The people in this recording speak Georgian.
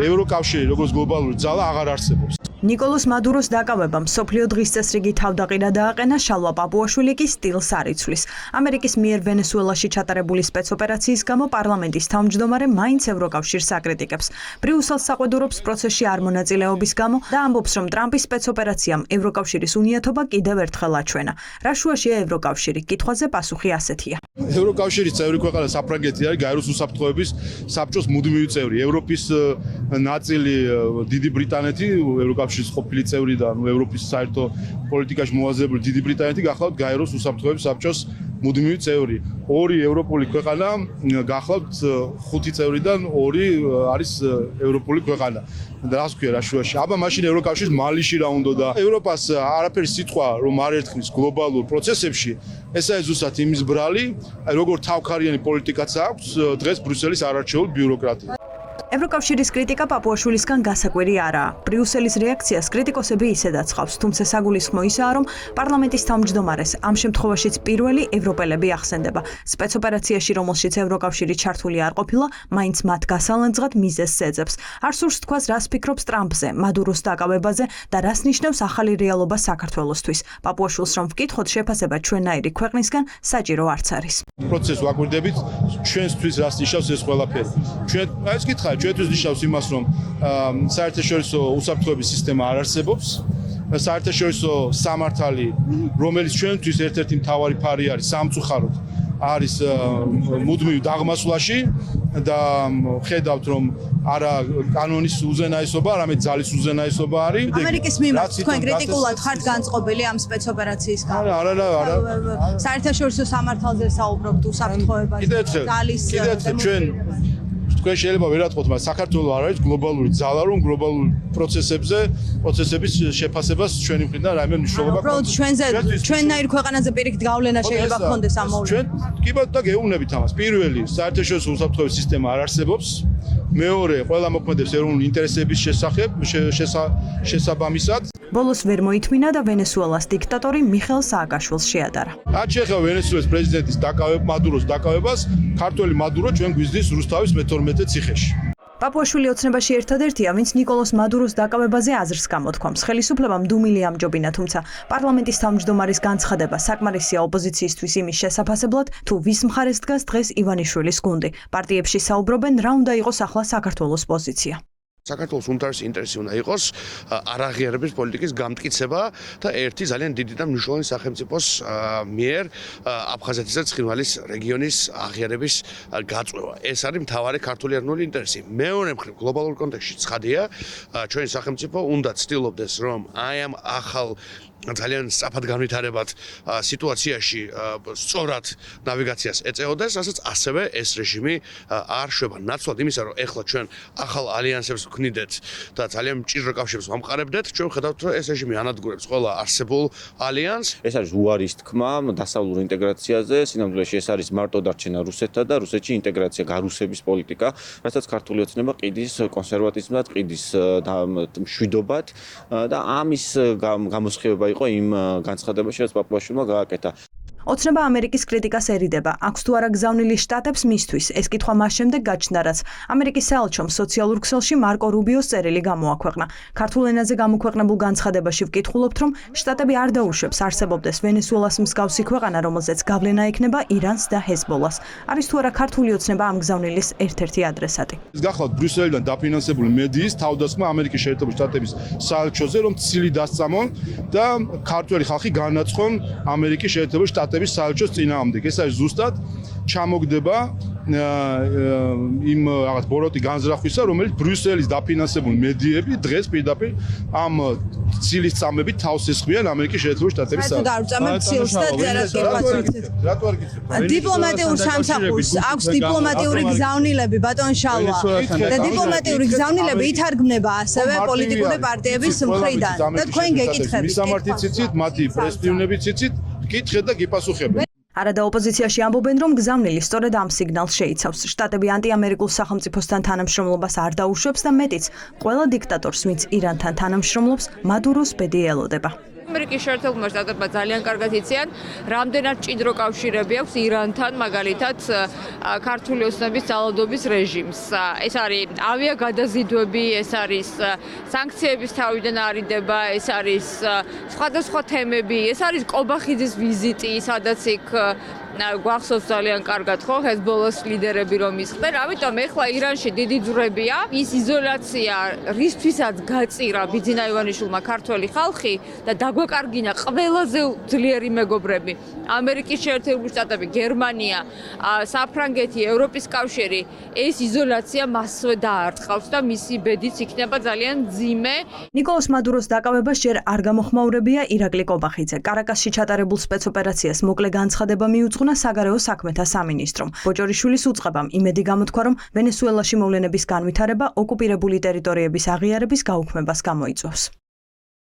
ევროკავშირი როგორც გლობალური ძალა აღარ არსებობს. ნიკოლოს მადუროს დაკავება მსოფლიო დღის წესრიგი თავდაყირა დააყენა შალვა პაპუაშვილი კი სტილს არ იცვლის. ამერიკის მიერ ვენესუელაში ჩატარებული სპეცოპერაციის გამო პარლამენტის თავმჯდომარე მაინც ევროკავშირს აკრიტიკებს. ბრიუსელს საყვედურობს პროცესში არ მონაწილეობის გამო და ამბობს, რომ ტრამპის სპეცოპერაციამ ევროკავშირის უნიათობა კიდევ ერთხელ აჩვენა. რა შუაშია ევროკავშირი? კითხვაზე პასუხი ასეთია. ევროკავშირის წევრი ქვეყანა საფრანგეთი არის გაეროს უსაფრთხოების საბჭოს მუდმივი წევრი. ევროპის ნაწილი დიდი ბრიტანეთი ევროკავშირის ყოფილი წევრი და ევროპის საერთო პოლიტიკაში მოაზრებული დიდი ბრიტანეთი გახლავთ გაეროს უსაფრთხოების საბჭოს მუდმივი წევრი. ორი ევროპული ქვეყანა გახლავთ 5 წევრიდან 2 არის ევროპული ქვეყანა. და რას ქვია რა შუაში? აბა მაშინ ევროკავშირის მალიში რა უნდა და ევროპას არაფერი სიტყვა რომ არ ერთხმის გლობალურ პროცესებში, ესაა ზუსტად იმის ბრალი, როგორ თავქარიანი პოლიტიკაც აქვს დღეს ბრიუსელის არარჩეული ბიუროკრატია. ევროკავშირის კრიტიკა პაპუაშვილისგან გასაკვირი არაა. ბრიუსელის რეაქციას კრიტიკოსები ისე დაცხავს, თუმცა საგულისხმო ისაა, რომ პარლამენტის თავმჯდომარეს ამ შემთხვევაშიც პირველი ევროპელები ახსენდება. სპეცოპერაციაში, რომელშიც ევროკავშირი ჩართული არ ყოფილა, მაინც მათ გასალანძღად მიზეზს ეძებს. არ სურს თქვას, რას ფიქრობს ტრამპზე, მადუროს დაკავებაზე და რას ნიშნავს ახალი რეალობა საქართველოსთვის. პაპუაშვილს რომ ვკითხოთ, შეფასება ჩვენნაირი ქვეყნისგან საჭირო არც არის. პროცესს ვაკვირდებით, ჩვენთვის რას ნიშნავს ეს ყველაფერი. ეს კითხავ ჩვენთვის ნიშნავს იმას, რომ საერთაშორისო უსაფრთხოების სისტემა არ არსებობს. საერთაშორისო სამართალი, რომელიც ჩვენთვის ერთ-ერთი მთავარი ფარი არის სამწუხაროდ, არის მუდმივ დაღმასვლაში და ხედავთ, რომ არა კანონის უზენაესობა, არამედ ძალის უზენაესობა არის. ამერიკის მიმართ თქვენ კრიტიკულად ხართ განწყობილი ამ სპეცოპერაციის გამო. არა. საერთაშორისო სამართალზე საუბრობთ უსაფრთხოებაზე. კიდევ ჩვენ თქვენ შეიძლება ვერატყოთ, მაგრამ საქართველოს არ არის გლობალური ძალა, რომ გლობალურ პროცესების შეფასებას ჩვენი მხრიდან რაიმე მნიშვნელობა აქვს. უბრალოდ ჩვენნაირ ქვეყანაზე პირიქით გავლენა შეიძლება გქონდეს ამ მოვლენაზე. ჩვენ კი ბატონო და გეუბნებით ამას. პირველი, საერთაშორისო უსაფრთხოების სისტემა არ არსებობს. მეორე, ყველა მოქმედებს ეროვნული ინტერესების შესაბამისად. ბოლოს ვერ მოითმინა და ვენესუელას დიქტატორი მიხეილ სააკაშვილს შეადარა. არ შეეხება ვენესუელის პრეზიდენტის მადუროს დაკავებას, ქართველი მადურო ჩვენ გვიზრდის რუსთავის მე-12 ციხეში. პაპუაშვილი ოცნებაში ერთადერთია, ვინც ნიკოლოს მადუროს დაკავებაზე აზრს გამოთქვამს. ხელისუფლებამ დუმილი ამჯობინა, თუმცა პარლამენტის თავმჯდომარის განცხადება საკმარისია ოპოზიციისთვის იმის შესაფასებლად, თუ ვის მხარეს დგას დღეს ივანიშვილის გუნდი. პარტიებში საუბრობენ, რა უნდა იყოს ახლა საქართველოს პოზიცია. საქართველოს უმთავრესი ინტერესი უნდა იყოს არაღიარების პოლიტიკის გამტკიცება და ერთი ძალიან დიდი და მნიშვნელოვანი სახელმწიფოს მიერ აფხაზეთის და ცხინვალის რეგიონის აღიარების გაწვევა. ეს არის მთავარი ქართული ეროვნული ინტერესი. მეორე მხრივ გლობალურ კონტექსტში ცხადია, ჩვენი სახელმწიფო უნდა ცდილობდეს, რომ აი ამ ახალ ძალიან სწრაფად განვითარებად სიტუაციაში სწორად ნავიგაციას ეწეოდეს, რასაც ასევე ეს რეჟიმი არ შვება. ნაცვლად იმისა, რომ ეხლა ჩვენ ახალ ალიანსებს ვქნიდეთ და ძალიან მჭიდრო კავშირებს ვამყარებდეთ, ჩვენ ხედავთ, რომ ეს რეჟიმი ანადგურებს ყველა არსებულ ალიანსს. ეს არის უარის თქმა დასავლურ ინტეგრაციაზე, სინამდვილეში ეს არის მარტო დარჩენა რუსეთთან და რუსეთში ინტეგრაცია გარუსების პოლიტიკა, რასაც ქართული ოცნება ყიდის კონსერვატიზმად, ყიდის მშვიდობად და ამის გამოსხივება იყო იმ განცხადებაში, რაც პაპუაშვილმა გააკეთა. ოცნება ამერიკის კრიტიკას ერიდება. აქვს თუ არა გზავნილი შტატებს მისთვის? ეს კითხვა მას შემდეგ გაჩნდა, რაც ამერიკის საელჩომ სოციალურ ქსელში მარკო რუბიოს წერილი გამოაქვეყნა. ქართულ ენაზე გამოქვეყნებულ განცხადებაში ვკითხულობთ, რომ შტატები არ დაუშვებს არსებობდეს ვენესუელას მსგავსი ქვეყანა, რომელზეც გავლენა ექნება ირანს და ჰეზბოლას. არის თუ არა ქართული ოცნება ამ გზავნილის ერთ-ერთი ადრესატი? ეს გახლავთ ბრიუსელიდან დაფინანსებული მედიის თავდასხმა ამერიკის შეერთებული შტატების საელჩოზე, რომ ცილი დასწამონ და ქართველი ხალხი განაცხონ ამერიკის შეერთებული შტატების საელჩოს წინააღმდეგ. ეს არის ზუსტად ჩამოგდება იმ რაღაც ბოროტი განზრახვისა, რომელიც ბრიუსელის დაფინანსებული მედიები დღეს პირდაპირ ამ ცილის წამებით თავს ესხმიან ამერიკის შეერთებული შტატების საელჩოს. დიპლომატიურ სამსახურს აქვს დიპლომატიური გზავნილები, ბატონ შალვა. და დიპლომატიური გზავნილები ითარგმნება ასევე პოლიტიკური პარტიების მხრიდან. და თქვენ გეკითხებით. მისამართი ციცით, მათი პრესტივნები ციცით, გკითხეთ და გიპასუხებთ. არადა ოპოზიციაში ამბობენ, რომ გზავნილი სწორედ ამ სიგნალს შეიცავს. შტატები ანტიამერიკულ სახელმწიფოსთან თანამშრომლობას არ დაუშვებს და მეტიც, ყველა დიქტატორს, ვინც ირანთან თანამშრომლობს, მადუროს ბედი ელოდება. ამერიკის შეერთებულმა შტატებმა ძალიან კარგად იციან, რამდენად მჭიდრო კავშირები აქვს ირანთან, მაგალითად ქართული ოცნების ძალადობის რეჟიმს. ეს არის ავიაგადაზიდვები, ეს არის სანქციების თავიდან არიდება, ეს არის სხვადასხვა თემები, ეს არის კობახიძის ვიზიტი, სადაც იქ გვახსოვს ძალიან კარგად ხო ჰეზბოლას ლიდერები რომ ისხდნენ, ამიტომ ეხლა ირანში დიდი ძვრებია, ის იზოლაცია რისთვისაც გაწირა ბიძინა ივანიშვილმა ქართველი ხალხი და დაგვაკარგინა ყველაზე ძლიერი მეგობრები ამერიკის შეერთებული შტატები, გერმანია, საფრანგეთი, ევროპის კავშირი, ეს იზოლაცია მასვე დაარტყავს და მისი ბედიც იქნება ძალიან მძიმე. ნიკოლას მადუროს დაკავებას ჯერ არ გამოხმაურებია ირაკლი კობახიძე. კარაკასში ჩატარებულ სპეცოპერაციას მოკლე განცხადება მიუძღვნა საგარეო საქმეთა სამინისტრომ. ბოჭორიშვილის უწყებამ იმედი გამოთქვა, რომ ვენესუელაში მოვლენების განვითარება ოკუპირებული ტერიტორიების აღიარების გაუქმებას გამოიწვევს.